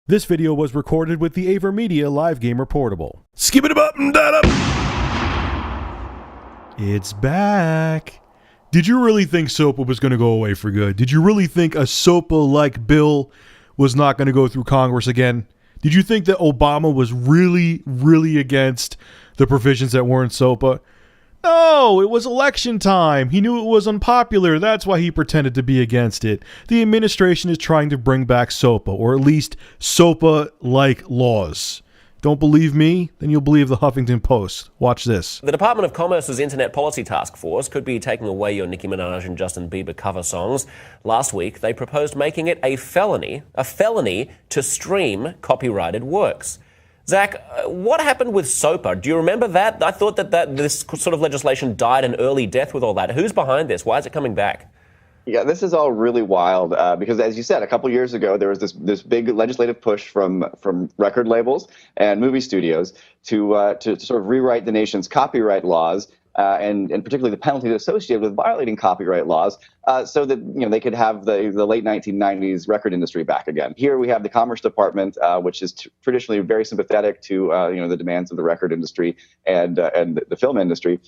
This video was recorded with the AverMedia Live Gamer Portable. Skip it up and that up. It's back. Did you really think SOPA was going to go away for good? Did you really think a SOPA-like bill was not going to go through Congress again? Did you think that Obama was really against the provisions that were in SOPA? No, it was election time. He knew it was unpopular. That's why he pretended to be against it. The administration is trying to bring back SOPA, or at least SOPA-like laws. Don't believe me? Then you'll believe the Huffington Post. Watch this. The Department of Commerce's Internet Policy Task Force could be taking away your Nicki Minaj and Justin Bieber cover songs. Last week, they proposed making it a felony to stream copyrighted works. Zach, what happened with SOPA? Do you remember that? I thought that this sort of legislation died an early death with all that. Who's behind this? Why is it coming back? Yeah, this is all really wild because, as you said, a couple years ago, there was this big legislative push from record labels and movie studios to sort of rewrite the nation's copyright laws and particularly the penalties associated with violating copyright laws so that they could have the late 1990s record industry back again. Here we have the Commerce Department, which is traditionally very sympathetic to the demands of the record industry and the film industry,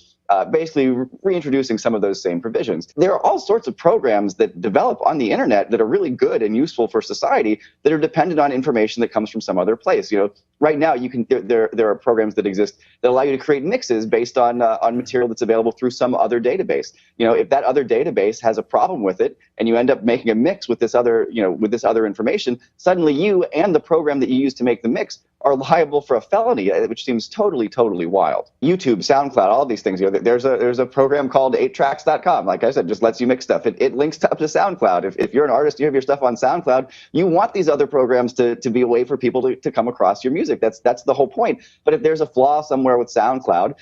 basically reintroducing some of those same provisions. There are all sorts of programs that develop on the internet that are really good and useful for society that are dependent on information that comes from some other place. Right now there are programs that exist that allow you to create mixes based on material that's available through some other database. If that other database has a problem with it and you end up making a mix with this other information, suddenly you and the program that you use to make the mix are liable for a felony, which seems totally wild. YouTube, SoundCloud, all of these things. There's a program called 8tracks.com. Like I said, just lets you mix stuff. It links up to SoundCloud. If you're an artist, you have your stuff on SoundCloud, you want these other programs to be a way for people to come across your music. That's the whole point. But if there's a flaw somewhere with SoundCloud,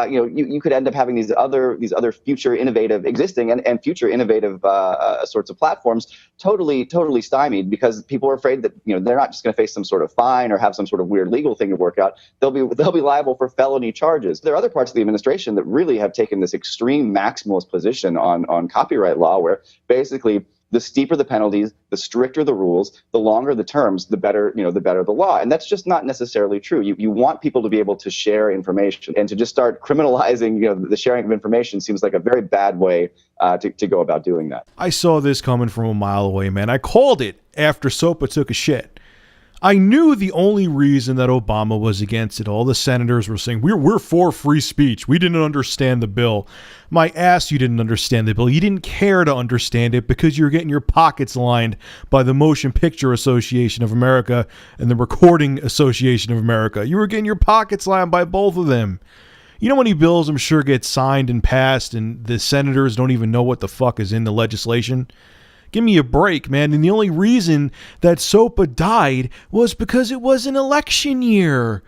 you could end up having these other future innovative existing and future innovative sorts of platforms totally stymied because people are afraid that they're not just going to face some sort of fine or have some sort of weird legal thing to work out. They'll be liable for felony charges. There are other parts of the administration that really have taken this extreme maximalist position on copyright law, where basically the steeper the penalties, the stricter the rules, the longer the terms, the better the law. And that's just not necessarily true. You want people to be able to share information, and to just start criminalizing the sharing of information seems like a very bad way to go about doing that. I saw this coming from a mile away, man. I called it after SOPA took a shit. I knew the only reason that Obama was against it, all the senators were saying, we're for free speech. We didn't understand the bill. My ass, you didn't understand the bill. You didn't care to understand it because you were getting your pockets lined by the Motion Picture Association of America and the Recording Association of America. You were getting your pockets lined by both of them. You know how many bills I'm sure get signed and passed and the senators don't even know what the fuck is in the legislation? Give me a break, man. And the only reason that SOPA died was because it was an election year.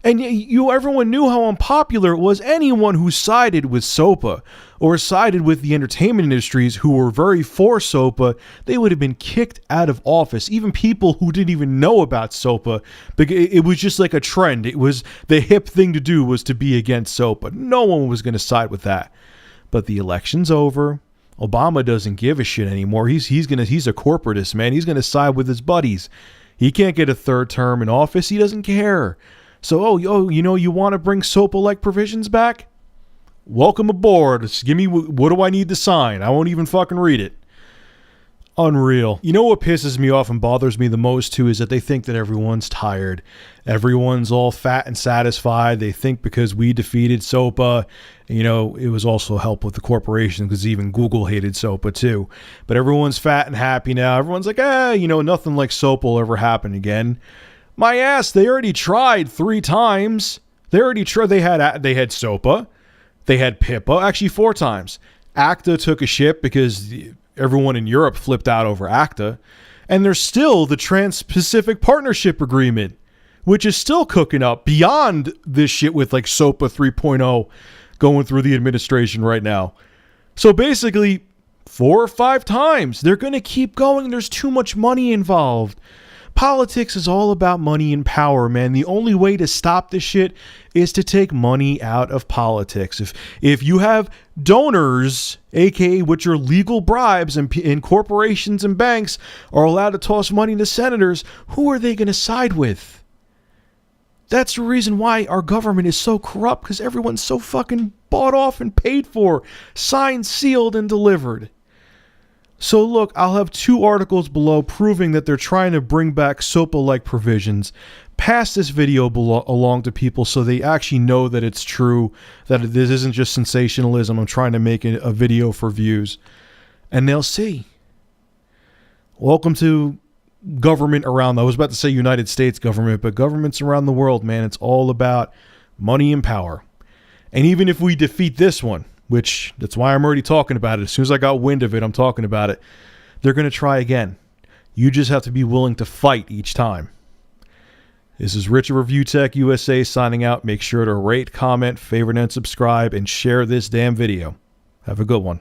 And everyone knew how unpopular it was. Anyone who sided with SOPA or sided with the entertainment industries who were very for SOPA, they would have been kicked out of office. Even people who didn't even know about SOPA. It was just like a trend. It was the hip thing to do was to be against SOPA. No one was going to side with that. But the election's over. Obama doesn't give a shit anymore. He's a corporatist, man. He's going to side with his buddies. He can't get a third term in office. He doesn't care. So, you want to bring SOPA-like provisions back? Welcome aboard. Just give me, what do I need to sign? I won't even fucking read it. Unreal. You know what pisses me off and bothers me the most too is that they think that everyone's tired. Everyone's all fat and satisfied. They think because we defeated SOPA, it was also help with the corporation because even Google hated SOPA too. But everyone's fat and happy now. Everyone's like, nothing like SOPA will ever happen again. My ass, they already tried 3 times. They already tried. They had SOPA. They had PIPA, actually 4 times. ACTA took a shit because everyone in Europe flipped out over ACTA. And there's still the Trans-Pacific Partnership Agreement, which is still cooking up beyond this shit with like SOPA 3.0 going through the administration right now. So basically, 4 or 5 times. They're going to keep going. There's too much money involved. Politics is all about money and power, man. The only way to stop this shit is to take money out of politics. If you have donors, aka which are legal bribes, and corporations and banks are allowed to toss money to senators, who are they going to side with? That's the reason why our government is so corrupt, because everyone's so fucking bought off and paid for, signed, sealed, and delivered. So look, I'll have 2 articles below proving that they're trying to bring back SOPA-like provisions. Pass this video along to people so they actually know that it's true, that this isn't just sensationalism. I'm trying to make a video for views. And they'll see. Welcome to government around, I was about to say United States government, but governments around the world, man, it's all about money and power. And even if we defeat this one, which that's why I'm already talking about it. As soon as I got wind of it, I'm talking about it. They're going to try again. You just have to be willing to fight each time. This is Rich of Review Tech USA signing out. Make sure to rate, comment, favorite, and subscribe, and share this damn video. Have a good one.